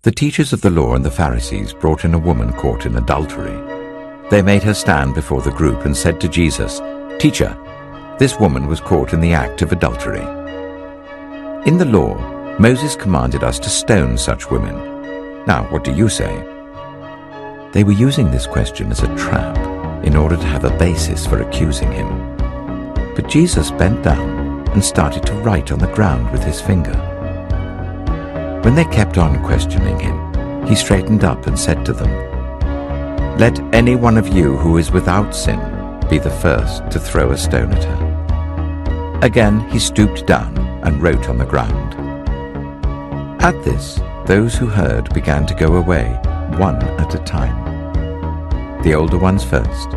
The teachers of the law and the Pharisees brought in a woman caught in adultery. They made her stand before the group and said to Jesus, "Teacher, this woman was caught in the act of adultery. In the law, Moses commanded us to stone such women. Now, what do you say?" They were using this question as a trap in order to have a basis for accusing him. But Jesus bent down and started to write on the ground with his finger. When they kept on questioning him, he straightened up and said to them, "Let any one of you who is without sin be the first to throw a stone at her." Again he stooped down and wrote on the ground. At this, those who heard began to go away, one at a time, the older ones first,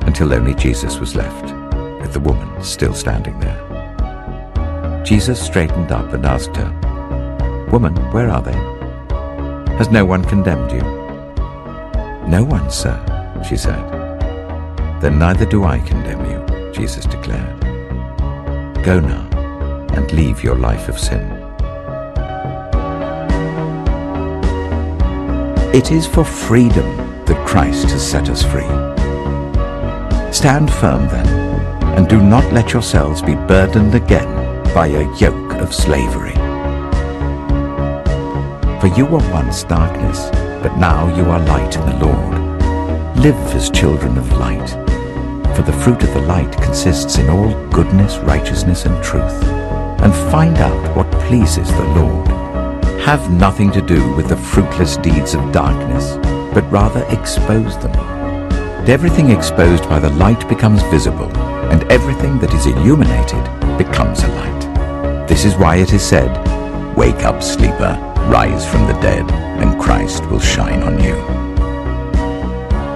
until only Jesus was left, with the woman still standing there. Jesus straightened up and asked her, "Woman, where are they? Has no one condemned you?" "No one, sir," she said. "Then neither do I condemn you," Jesus declared. "Go now and leave your life of sin." It is for freedom that Christ has set us free. Stand firm then, and do not let yourselves be burdened again by a yoke of slavery. For you were once darkness, but now you are light in the Lord. Live as children of light, for the fruit of the light consists in all goodness, righteousness, and truth. And find out what pleases the Lord. Have nothing to do with the fruitless deeds of darkness, but rather expose them. And everything exposed by the light becomes visible, and everything that is illuminated becomes a light. This is why it is said, "Wake up, sleeper, rise from the dead, and Christ will shine on you."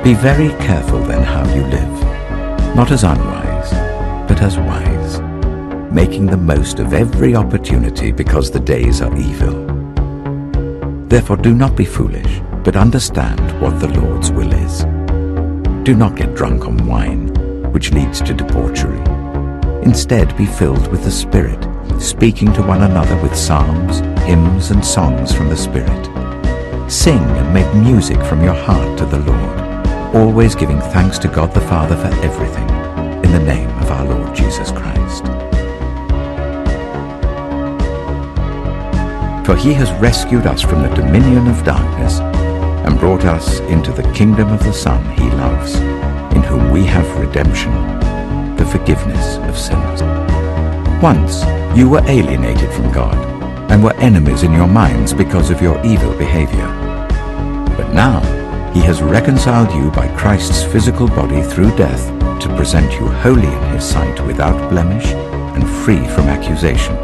Be very careful then how you live, not as unwise, but as wise, making the most of every opportunity because the days are evil. Therefore do not be foolish, but understand what the Lord's will is. Do not get drunk on wine, which leads to debauchery. Instead be filled with the Spirit, speaking to one another with psalms, hymns, and songs from the Spirit. Sing and make music from your heart to the Lord, always giving thanks to God the Father for everything, in the name of our Lord Jesus Christ. For he has rescued us from the dominion of darkness and brought us into the kingdom of the Son he loves, in whom we have redemption, the forgiveness of sins. Once you were alienated from God and were enemies in your minds because of your evil behavior. But now he has reconciled you by Christ's physical body through death to present you holy in his sight, without blemish and free from accusation,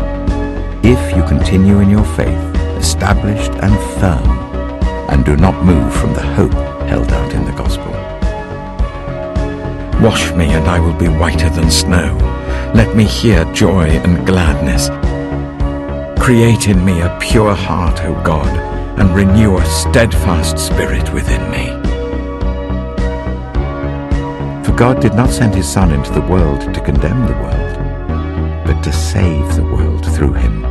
if you continue in your faith, established and firm, and do not move from the hope held out in the gospel. Wash me, and I will be whiter than snow. Let me hear joy and gladness. Create in me a pure heart, O God, and renew a steadfast spirit within me. For God did not send his Son into the world to condemn the world, but to save the world through him.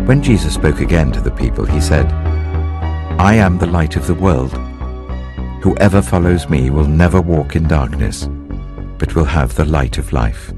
When Jesus spoke again to the people, he said, "I am the light of the world. Whoever follows me will never walk in darkness, but will have the light of life."